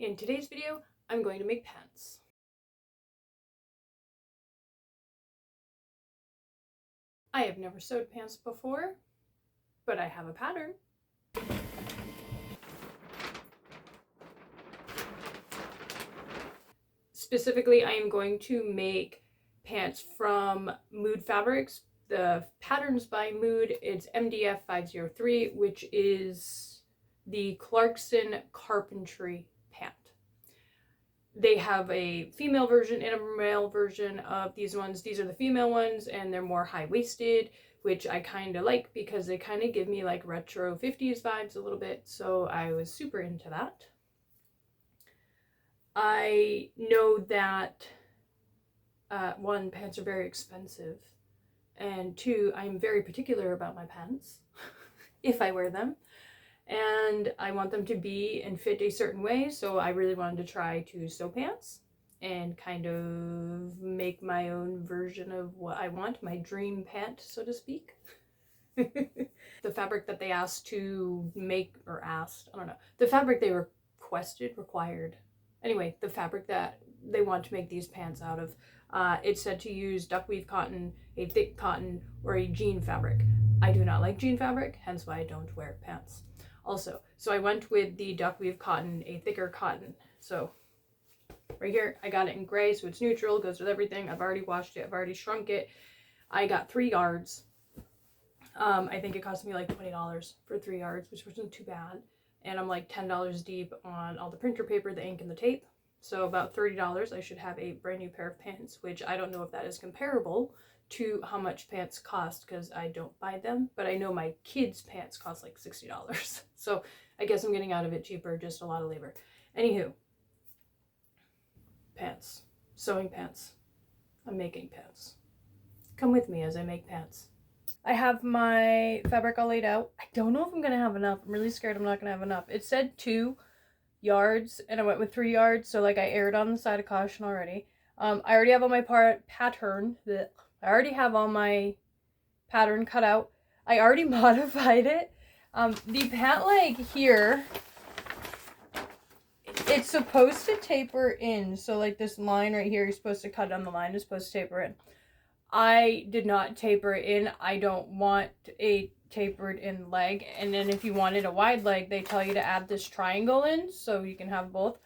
In today's video, I'm going to make pants. I have never sewed pants before, but I have a pattern. Specifically, I am going to make pants from Mood Fabrics. The pattern's by Mood. It's MDF503, which is the Clarkston Carpenter Pant. They have a female version and a male version of these ones. These are the female ones, and they're more high-waisted, which I kind of like because they kind of give me like retro 50s vibes a little bit, so I was super into that. I know that one, pants are very expensive, and two, I'm very particular about my pants if I wear them. And I want them to be and fit a certain way, so I really wanted to try to sew pants and kind of make my own version of what I want, my dream pant, so to speak. The fabric that they asked to make, or asked, I don't know, the fabric they required. Anyway, the fabric that they want to make these pants out of, it said to use duckweave cotton, a thick cotton, or a jean fabric. I do not like jean fabric, hence why I don't wear pants. Also, so I went with the duckweave cotton, a thicker cotton. So right here, I got it in gray, so it's neutral, goes with everything. I've already washed it, I've already shrunk it. I got 3 yards. I think it cost me like $20 for 3 yards, which wasn't too bad. And I'm like $10 deep on all the printer paper, the ink, and the tape. So about $30, I should have a brand new pair of pants, which I don't know if that is comparable to how much pants cost because I don't buy them, but I know my kids' pants cost like $60. So I guess I'm getting out of it cheaper, just a lot of labor. Anywho, pants, sewing pants. I'm making pants. Come with me as I make pants. I have my fabric all laid out. I don't know if I'm gonna have enough. I'm really scared I'm not gonna have enough. It said 2 yards and I went with 3 yards, so like I erred on the side of caution already. I already have all my pattern. I already have all my pattern cut out. I already modified it. The pant leg here, it's supposed to taper in. So like this line right here, you're supposed to cut on the line, is supposed to taper in. I did not taper it in. I don't want a tapered in leg. And then if you wanted a wide leg, they tell you to add this triangle in so you can have both.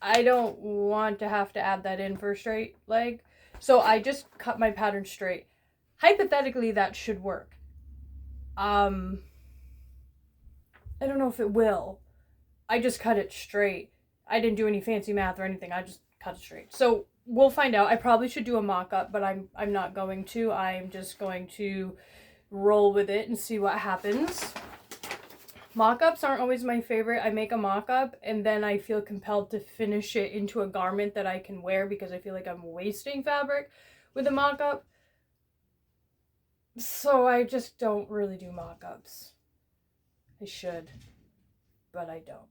I don't want to have to add that in for a straight leg. So I just cut my pattern straight. Hypothetically, that should work. I don't know if it will. I just cut it straight. I didn't do any fancy math or anything. I just cut it straight. So we'll find out. I probably should do a mock-up, but I'm not going to. I'm just going to roll with it and see what happens. Mock-ups aren't always my favorite. I make a mock-up and then I feel compelled to finish it into a garment that I can wear because I feel like I'm wasting fabric with a mock-up. So I just don't really do mock-ups. I should, but I don't.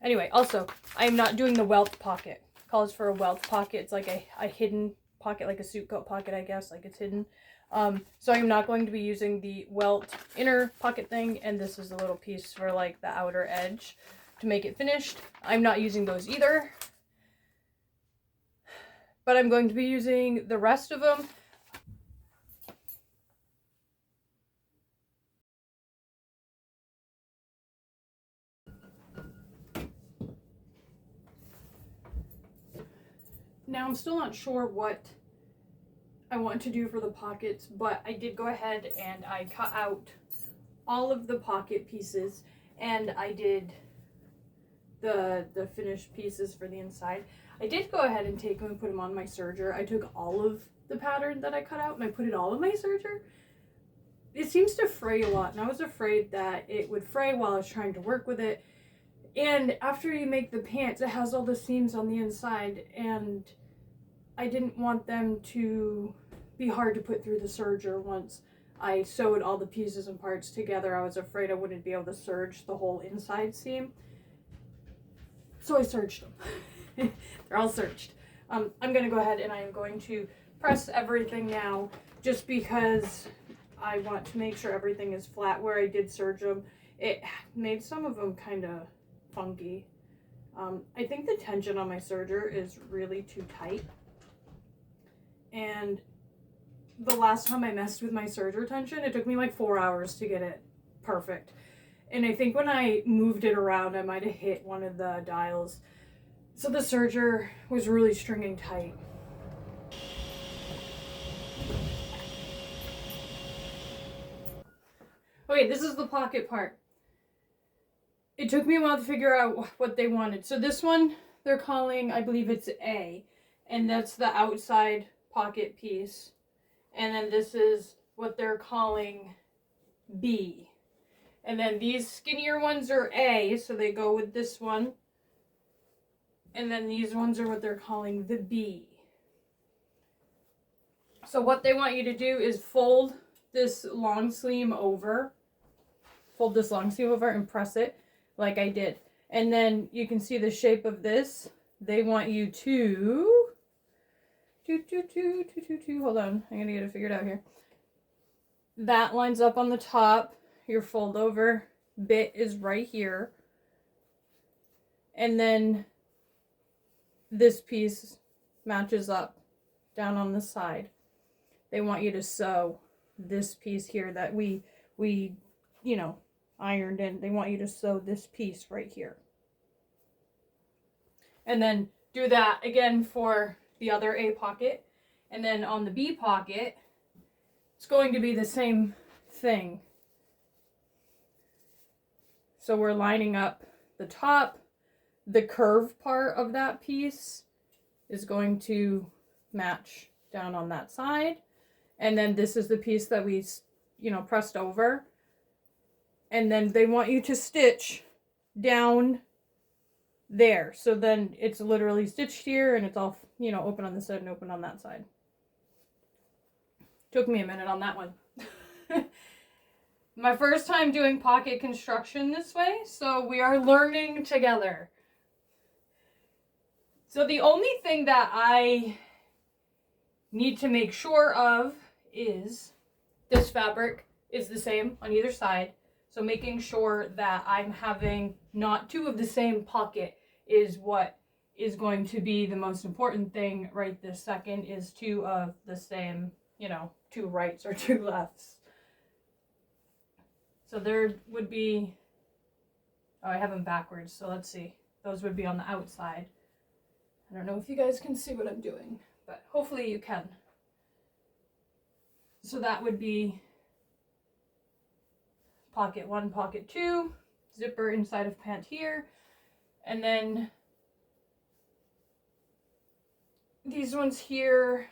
Anyway, also, I am not doing the welt pocket. It calls for a welt pocket. It's like a hidden pocket, like a suit coat pocket, I guess, like it's hidden. So I'm not going to be using the welt inner pocket thing, and this is a little piece for like the outer edge to make it finished. I'm not using those either, but I'm going to be using the rest of them. Now I'm still not sure what I want to do for the pockets, but I did go ahead and I cut out all of the pocket pieces and I did the finished pieces for the inside. I did go ahead and take them and put them on my serger. I took all of the pattern that I cut out and I put it all on my serger. It seems to fray a lot, and I was afraid that it would fray while I was trying to work with it. And after you make the pants, it has all the seams on the inside, and I didn't want them to be hard to put through the serger once I sewed all the pieces and parts together. I was afraid I wouldn't be able to serge the whole inside seam. So I serged them. They're all serged. I'm going to go ahead and I am going to press everything now just because I want to make sure everything is flat where I did serge them. It made some of them kind of funky. I think the tension on my serger is really too tight. And the last time I messed with my serger tension, it took me like 4 hours to get it perfect. And I think when I moved it around, I might have hit one of the dials. So the serger was really stringing tight. Okay, this is the pocket part. It took me a while to figure out what they wanted. So this one, they're calling, I believe it's A, and that's the outside pocket piece. And then this is what they're calling B. And then these skinnier ones are A, so they go with this one. And then these ones are what they're calling the B. So what they want you to do is fold this long sleeve over. Fold this long sleeve over and press it like I did. And then you can see the shape of this. They want you to... Hold on. I'm going to get it figured out here. That lines up on the top. Your fold over bit is right here. And then this piece matches up down on the side. They want you to sew this piece here that we you know, ironed in. They want you to sew this piece right here. And then do that again for the other A pocket. And then on the B pocket, it's going to be the same thing. So we're lining up the top. The curved part of that piece is going to match down on that side. And then this is the piece that we, you know, pressed over. And then they want you to stitch down there. So then it's literally stitched here and it's all, you know, open on this side and open on that side. Took me a minute on that one. My first time doing pocket construction this way, so we are learning together. So the only thing that I need to make sure of is this fabric is the same on either side. So making sure that I'm having not two of the same pocket is what is going to be the most important thing right this second, is two of the same, you know, two rights or two lefts. So there would be, oh, I have them backwards, so let's see. Those would be on the outside. I don't know if you guys can see what I'm doing, but hopefully you can. So that would be pocket 1, pocket 2, zipper inside of pant here, and then these ones here.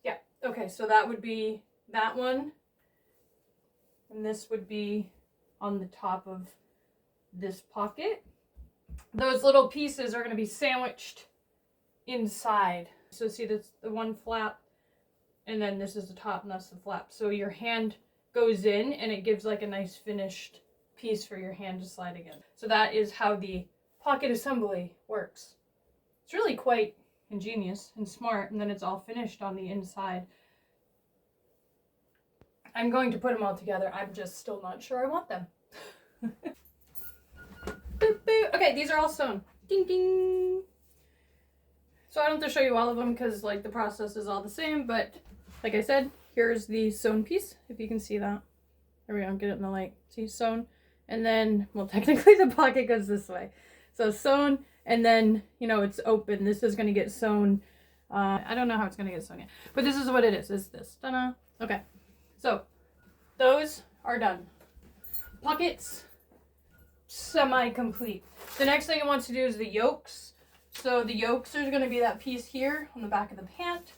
Yeah, okay, so that would be that one. And this would be on the top of this pocket. Those little pieces are going to be sandwiched inside. So see, that's the one flap, and then this is the top and that's the flap. So your hand goes in and it gives like a nice finished piece for your hand to slide again. So that is how the pocket assembly works. It's really quite ingenious and smart, and then it's all finished on the inside. I'm going to put them all together. I'm just still not sure I want them. Boop, boop. Okay, these are all sewn. Ding, ding. So I don't have to show you all of them because like the process is all the same, but like I said, here's the sewn piece, if you can see that. There we go, get it in the light. See, sewn. And then, well, technically the pocket goes this way. So sewn, and then, you know, it's open. This is going to get sewn. I don't know how it's going to get sewn yet, but this is what it is this. Ta-da. Okay. So, those are done. Pockets, semi-complete. The next thing I want to do is the yokes. So the yokes are going to be that piece here on the back of the pant.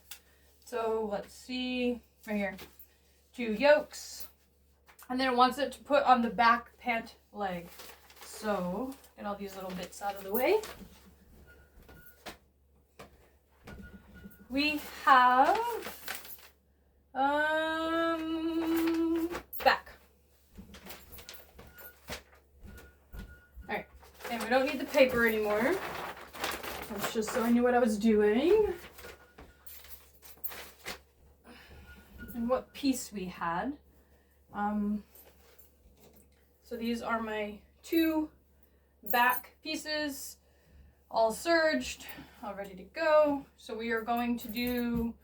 So let's see, right here, 2 yokes. And then it wants it to put on the back pant leg. So, get all these little bits out of the way. We have back. Alright, and we don't need the paper anymore. That's just so I knew what I was doing. And what piece we had. So these are my 2 back pieces. all serged, all ready to go. So we are going to do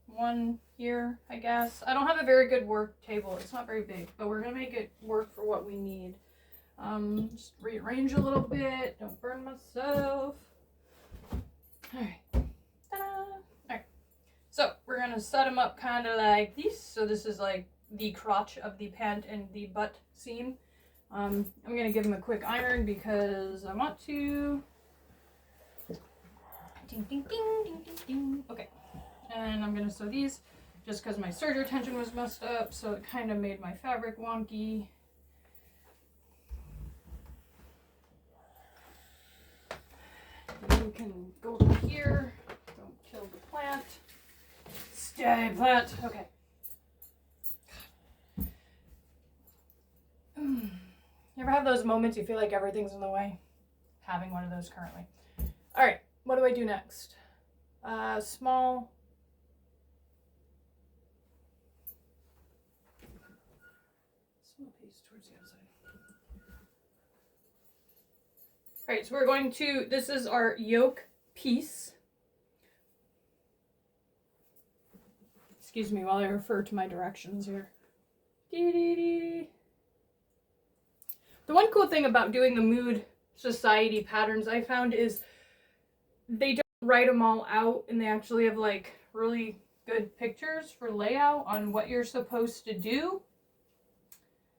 one here, I guess. I don't have a very good work table. It's not very big, but we're gonna make it work for what we need. Just rearrange a little bit. Don't burn myself. All right. Ta-da! All right. So we're gonna set them up kind of like this. So this is like the crotch of the pant and the butt seam. I'm gonna give them a quick iron because I want to. Ding, ding, ding, ding, ding, ding. Okay. And I'm going to sew these just because my serger tension was messed up, so it kind of made my fabric wonky. You can go to here. Don't kill the plant. Stay plant. Okay. You ever have those moments you feel like everything's in the way? Having one of those currently. All right. What do I do next? Small piece towards the outside. All right, so we're going to, this is our yoke piece. Excuse me while I refer to my directions here. Dee-dee-dee. The one cool thing about doing the Mood Society patterns I found is they don't write them all out, and they actually have like really good pictures for layout on what you're supposed to do.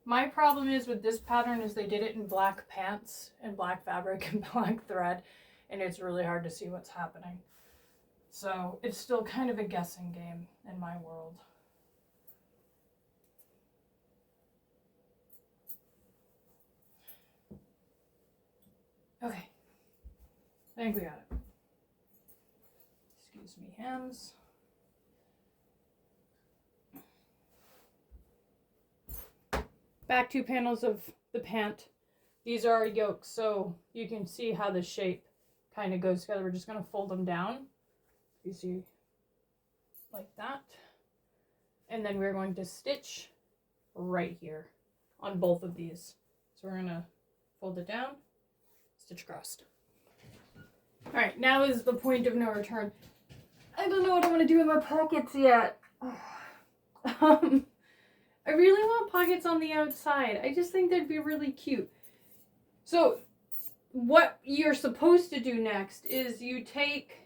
My problem is with this pattern is they did it in black pants and black fabric and black thread, and it's really hard to see what's happening. So it's still kind of a guessing game in my world. Okay, I think we got it. Excuse me, hems. Back two panels of the pant. These are our yokes, so you can see how the shape kind of goes together. We're just going to fold them down. You see, like that. And then we're going to stitch right here on both of these. So we're going to fold it down, stitch across. All right, now is the point of no return. I don't know what I'm going to do with my pockets yet. I really want pockets on the outside. I just think they'd be really cute. So what you're supposed to do next is you take,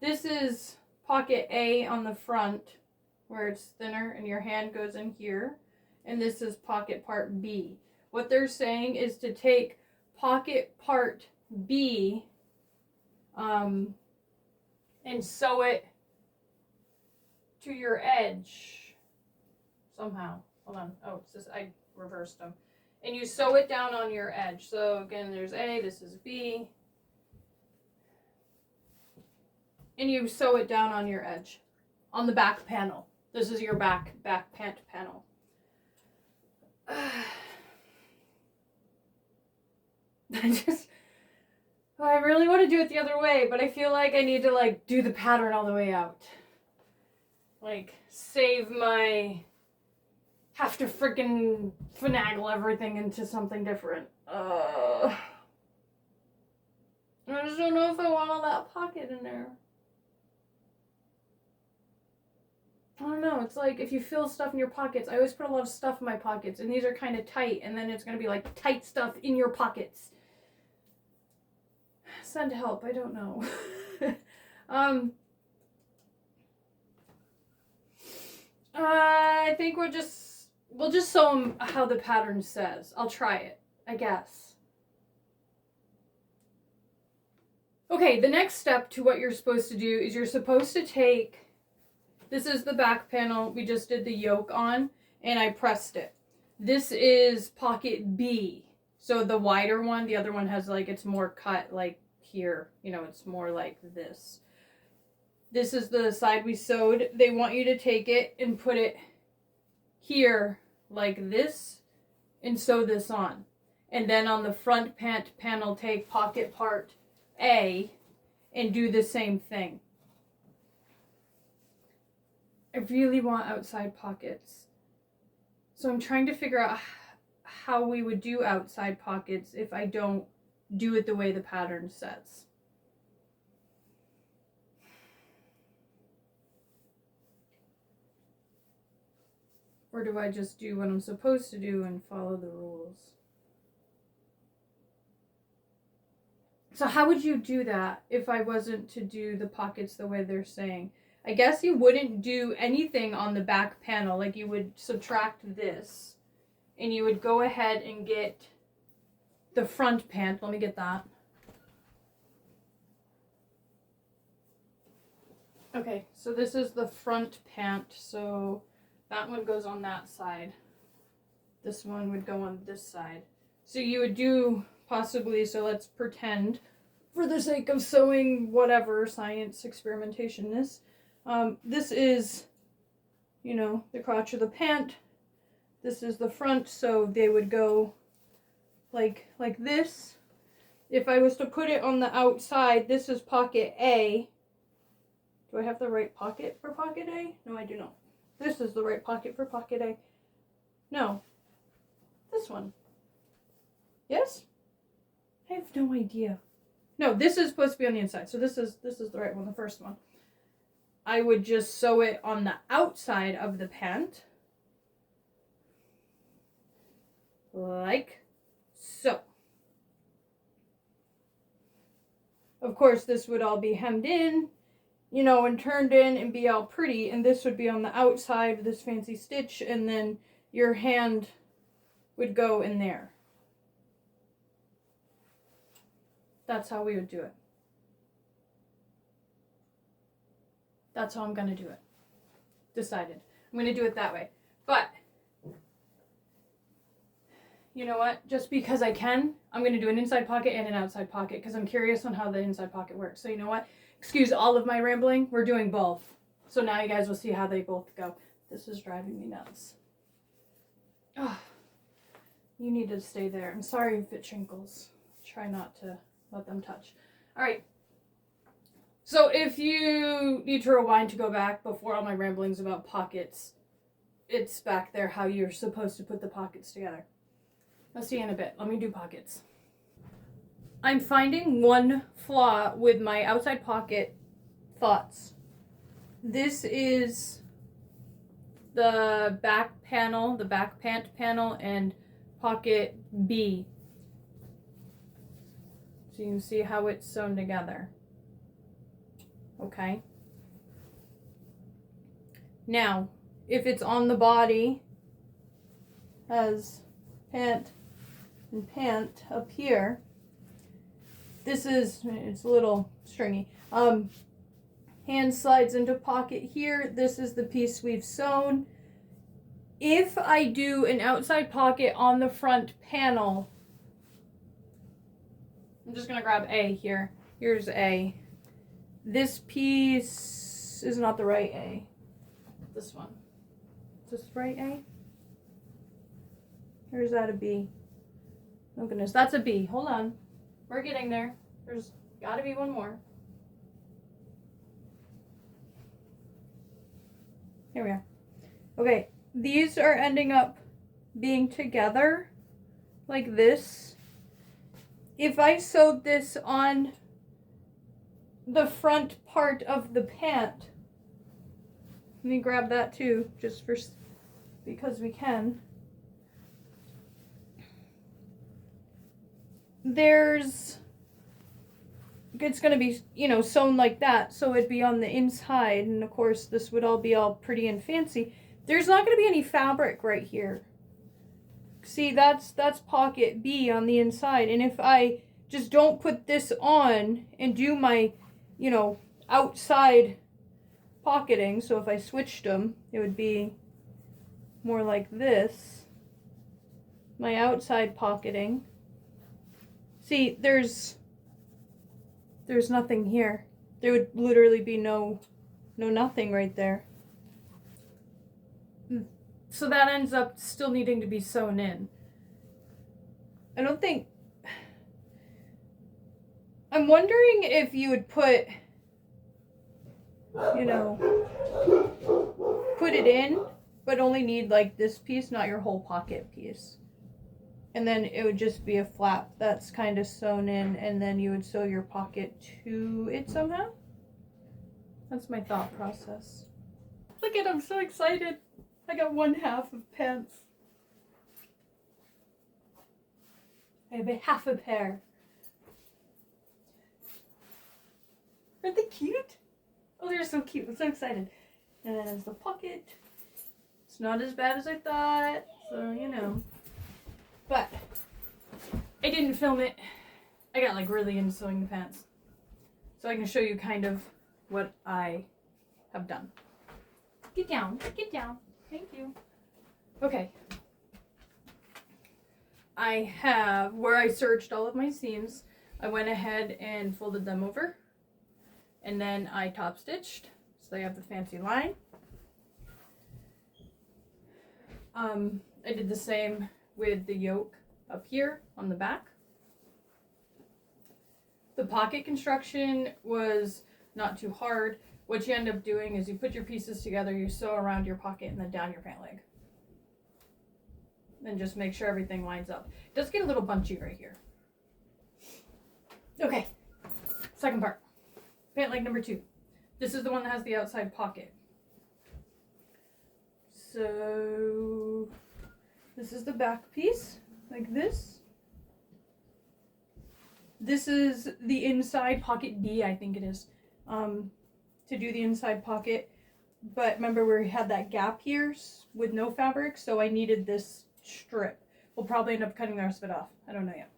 this is pocket A on the front where it's thinner and your hand goes in here. And this is pocket part B. What they're saying is to take pocket part B and sew it to your edge somehow. Hold on. Oh, it's just, I reversed them. And you sew it down on your edge. So again, there's A, this is B. And you sew it down on your edge on the back panel. This is your back pant panel. I really want to do it the other way, but I feel like I need to like do the pattern all the way out. Like save my, have to freaking finagle everything into something different. I just don't know if I want all that pocket in there. I don't know, it's like if you fill stuff in your pockets, I always put a lot of stuff in my pockets, and these are kind of tight, and then it's going to be like tight stuff in your pockets. Send help, I don't know. I think we'll just sew them how the pattern says. I'll try it, I guess. Okay, the next step to what you're supposed to do is you're supposed to take, this is the back panel we just did the yoke on, and I pressed it. This is pocket B. So the wider one, the other one has like, it's more cut like here, you know, it's more like this. This is the side we sewed. They want you to take it and put it here like this and sew this on. And then on the front pant panel, take pocket part A and do the same thing. I really want outside pockets. So I'm trying to figure out how we would do outside pockets if I don't do it the way the pattern says. Or do I just do what I'm supposed to do and follow the rules? So how would you do that if I wasn't to do the pockets the way they're saying? I guess you wouldn't do anything on the back panel. Like you would subtract this and you would go ahead and get the front pant. Let me get that. Okay, so this is the front pant. So that one goes on that side. This one would go on this side. So you would do possibly, so let's pretend for the sake of sewing whatever science experimentation this is, you know, the crotch of the pant. This is the front, so they would go like this. If I was to put it on the outside, this is pocket A. Do I have the right pocket for pocket A? No, I do not. This is the right pocket for pocket A. No. This one. Yes? I have no idea. No, this is supposed to be on the inside. So this is the right one, the first one. I would just sew it on the outside of the pant. Like so. Of course, this would all be hemmed in, you know, and turned in and be all pretty. And this would be on the outside of this fancy stitch. And then your hand would go in there. That's how we would do it. That's how I'm going to do it. Decided. I'm going to do it that way. But, you know what? Just because I can, I'm going to do an inside pocket and an outside pocket because I'm curious on how the inside pocket works. So you know what? Excuse all of my rambling. We're doing both. So now you guys will see how they both go. This is driving me nuts. Oh, you need to stay there. I'm sorry if it trinkles. Try not to let them touch. All right. So if you need to rewind to go back before all my ramblings about pockets, it's back there how you're supposed to put the pockets together. I'll see you in a bit. Let me do pockets. I'm finding one flaw with my outside pocket thoughts. This is the back panel, the back pant panel, and pocket B. So you can see how it's sewn together. Okay. Now, if it's on the body as pant and pant up here, this is, it's a little stringy. Hand slides into pocket here. This is the piece we've sewn. If I do an outside pocket on the front panel, I'm just going to grab A here. Here's A. This piece is not the right A. This one. Is this the right A? Or is that a B? Oh goodness, that's a B. Hold on. We're getting there. There's got to be one more. Here we are. Okay, these are ending up being together like this. If I sewed this on the front part of the pant, let me grab that too, just for because we can. It's going to be, you know, sewn like that, so it'd be on the inside, and of course this would all be all pretty and fancy. There's not going to be any fabric right here. See, that's pocket B on the inside, and if I just don't put this on and do my, you know, outside pocketing, so if I switched them, it would be more like this. My outside pocketing. See, there's nothing here. There would literally be no nothing right there. So that ends up still needing to be sewn in. I'm wondering if you would put, you know, put it in, but only need like this piece, not your whole pocket piece. and then it would just be a flap that's kind of sewn in, and then you would sew your pocket to it somehow. That's my thought process. Look at, I'm so excited. I got 1/2 of pants. I have a half a pair. Aren't they cute? Oh, they're so cute. I'm so excited. And then there's the pocket. It's not as bad as I thought, so you know. But I didn't film it. I got like really into sewing the pants. So I can show you kind of what I have done. Get down. Get down. Thank you. Okay. I have, where I searched all of my seams, I went ahead and folded them over. And then I top stitched, so they have the fancy line. I did the same with the yoke up here on the back. The pocket construction was not too hard. What you end up doing is you put your pieces together, you sew around your pocket and then down your pant leg. Then just make sure everything lines up. It does get a little bunchy right here. Okay, second part. Pant leg number 2. This is the one that has the outside pocket. So this is the back piece, like this. This is the inside pocket B, I think it is, to do the inside pocket. But remember we had that gap here with no fabric, so I needed this strip. We'll probably end up cutting the rest of it off. I don't know yet.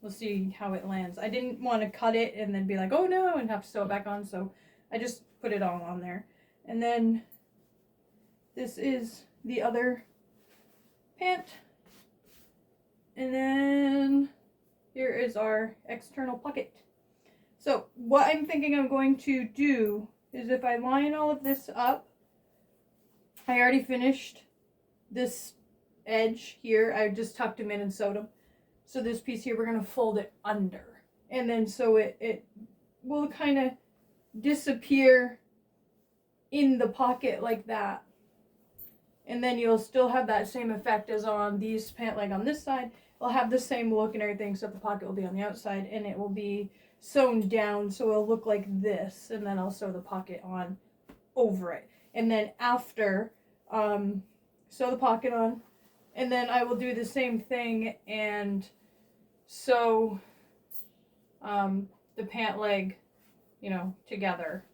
We'll see how it lands. I didn't want to cut it and then be like, oh no, and have to sew it back on, so I just put it all on there. And then this is the other pant. And then here is our external pocket. So what I'm thinking I'm going to do is if I line all of this up, I already finished this edge here. I just tucked them in and sewed them. So this piece here, we're going to fold it under. And then so it will kind of disappear in the pocket like that. And then you'll still have that same effect as on these pant leg on this side. It'll have the same look and everything, except the pocket will be on the outside and it will be sewn down, so it'll look like this. And then I'll sew the pocket on over it. And then after, sew the pocket on. And then I will do the same thing and sew the pant leg, you know, together.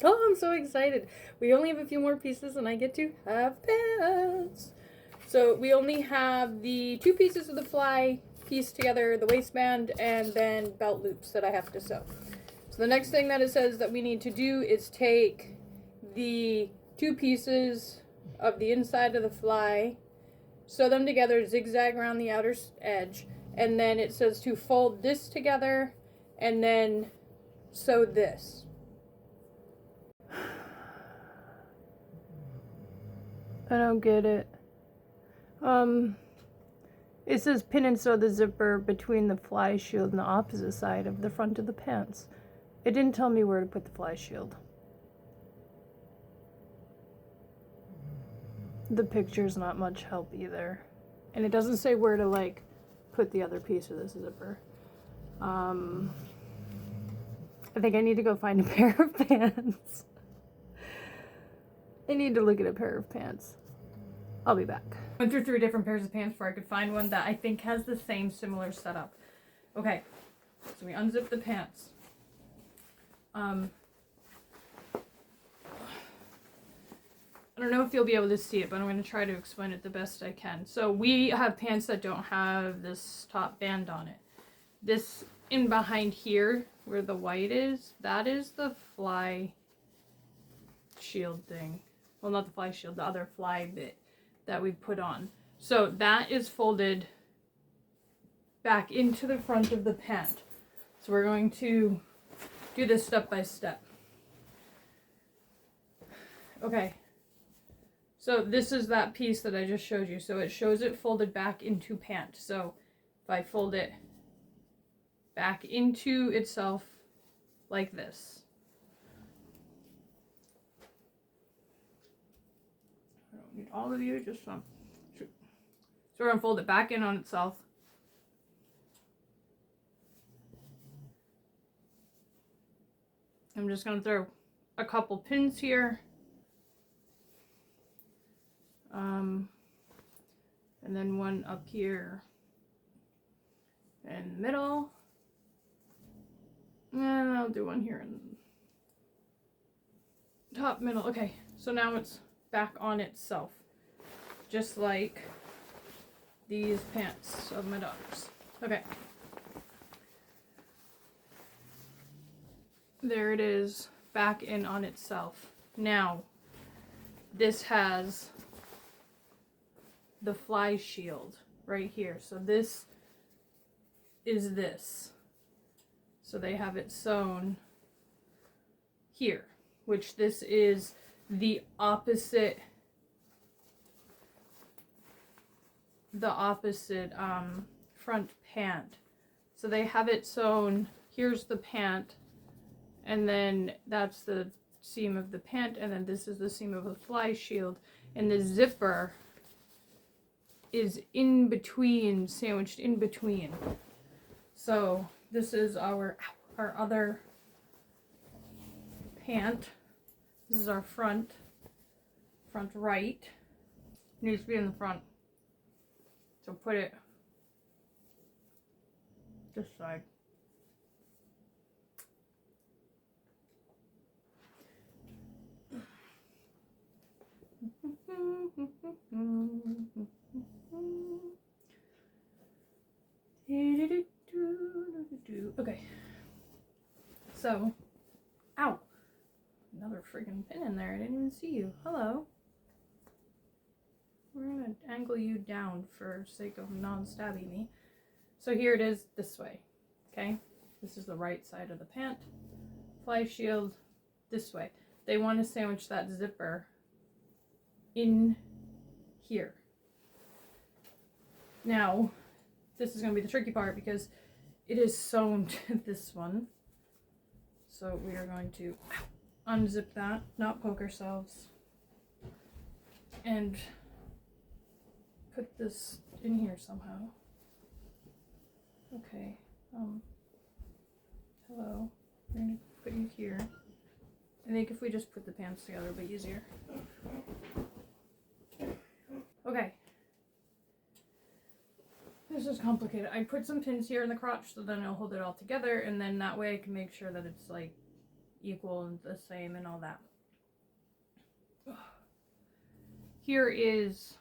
Oh, I'm so excited. We only have a few more pieces and I get to have pants. So we only have the 2 pieces of the fly piece together, the waistband, and then belt loops that I have to sew. So the next thing that it says that we need to do is take the 2 pieces of the inside of the fly, sew them together, zigzag around the outer edge, and then it says to fold this together and then sew this. I don't get it. It says pin and sew the zipper between the fly shield and the opposite side of the front of the pants. It didn't tell me where to put the fly shield. The picture's not much help either. And it doesn't say where to like put the other piece of this zipper. I think I need to go find a pair of pants. I need to look at a pair of pants. I'll be back. Went through 3 different pairs of pants before I could find one that I think has the same similar setup. Okay, so we unzip the pants. I don't know if you'll be able to see it, but I'm going to try to explain it the best I can. So we have pants that don't have this top band on it. This in behind here, where the white is, that is the fly shield thing. Well, not the fly shield, the other fly bit that we put on. So that is folded back into the front of the pant. So we're going to do this step by step. Okay. So this is that piece that I just showed you. So it shows it folded back into pant. So if I fold it back into itself like this. I don't need all of you, just some. So we're going to fold it back in on itself. I'm just going to throw a couple pins here. And then one up here in the middle. And I'll do one here in the top middle. Okay, so now it's back on itself. Just like these pants of my dogs. Okay. There it is, back in on itself. Now, this has the fly shield right here. So this is this. So they have it sewn here, which this is the opposite front pant. So they have it sewn, here's the pant, and then that's the seam of the pant, and then this is the seam of the fly shield, and the zipper is in between, sandwiched in between. So this is our other pant. This is our front right. It needs to be in the front. So put it this side. Okay. So, ow. Another freaking pin in there. I didn't even see you. Hello. We're gonna angle you down for sake of non-stabbing me. So here it is this way. Okay. This is the right side of the pant. Fly shield this way. They want to sandwich that zipper in here. Now, this is going to be the tricky part because it is sewn to this one. So we are going to unzip that, not poke ourselves, and put this in here somehow. Okay, hello, we're going to put you here. I think if we just put the pants together, it'll be easier. Okay. This is complicated. I put some pins here in the crotch so then it'll hold it all together, and then that way I can make sure that it's like equal and the same and all that. Here is,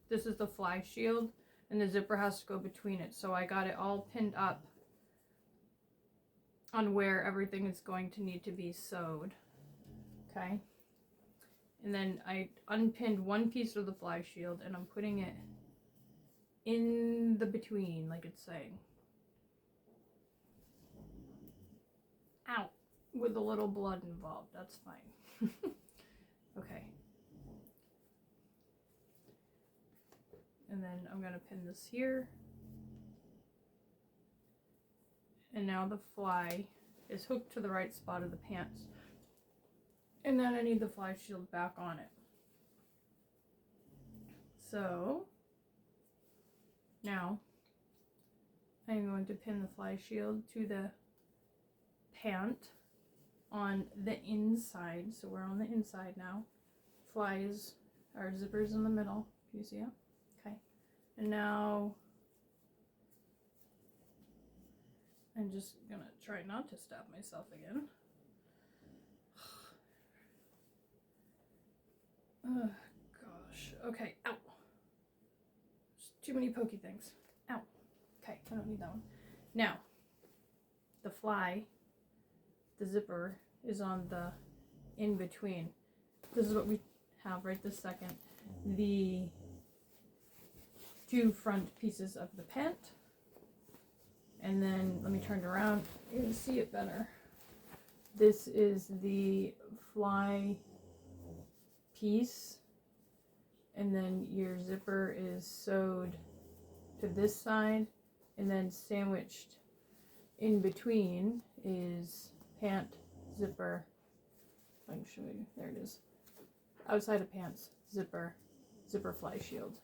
this is the fly shield, and the zipper has to go between it. So I got it all pinned up on where everything is going to need to be sewed. Okay. And then I unpinned one piece of the fly shield and I'm putting it in the between, like it's saying. Ow. With a little blood involved. That's fine. Okay. And then I'm going to pin this here. And now the fly is hooked to the right spot of the pants. And then I need the fly shield back on it. So now I'm going to pin the fly shield to the pant on the inside. So we're on the inside now. Flies are zippers in the middle. Can you see it? Okay. And now I'm just gonna try not to stab myself again. Oh gosh. Okay. Ow. There's too many pokey things. Ow. Okay, I don't need that one. Now, the fly, the zipper, is on the in between. This is what we have right this second. The two front pieces of the pant. And then, let me turn it around. You can see it better. This is the fly piece. And then your zipper is sewed to this side. And then sandwiched in between is pant, zipper. I can show you. There it is. Outside of pants, zipper, zipper fly shield.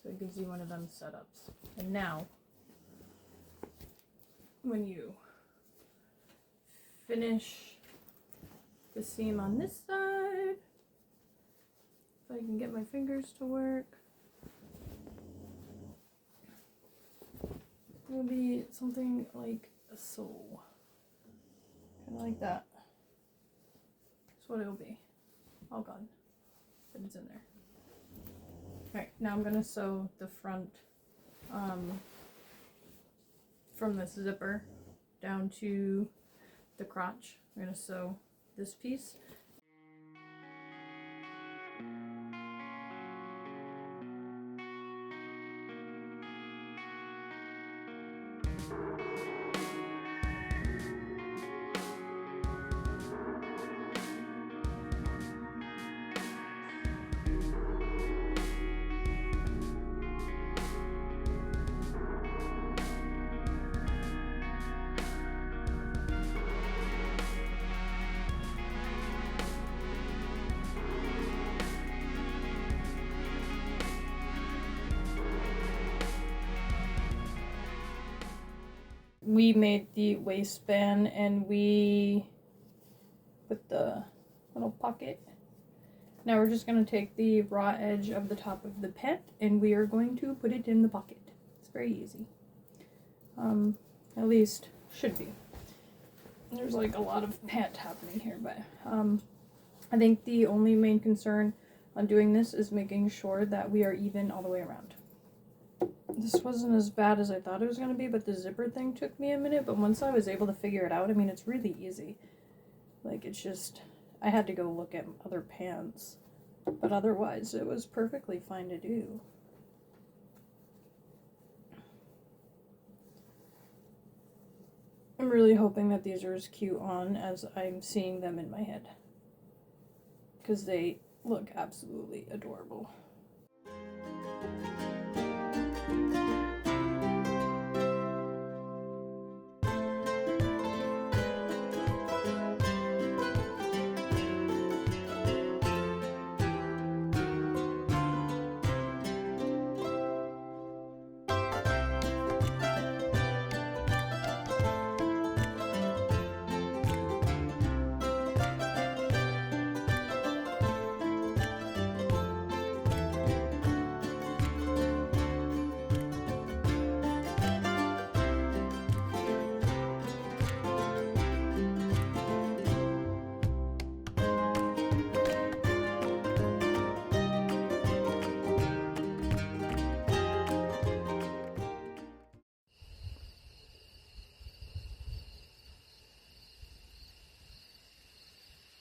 So it gives you one of them setups. And now, when you finish the seam on this side, if I can get my fingers to work, it'll be something like so. Kind of like that. That's what it'll be. Oh god. But it's in there. Alright, now I'm going to sew the front from this zipper down to the crotch. I'm going to sew this piece. We made the waistband and we put the little pocket. Now we're just going to take the raw edge of the top of the pant and we are going to put it in the pocket. It's very easy. At least should be. There's like a lot of pant happening here, but I think the only main concern on doing this is making sure that we are even all the way around. This wasn't as bad as I thought it was going to be, but the zipper thing took me a minute, but once I was able to figure it out, I mean, it's really easy. Like, it's just, I had to go look at other pants, but otherwise, it was perfectly fine to do. I'm really hoping that these are as cute on as I'm seeing them in my head, because they look absolutely adorable.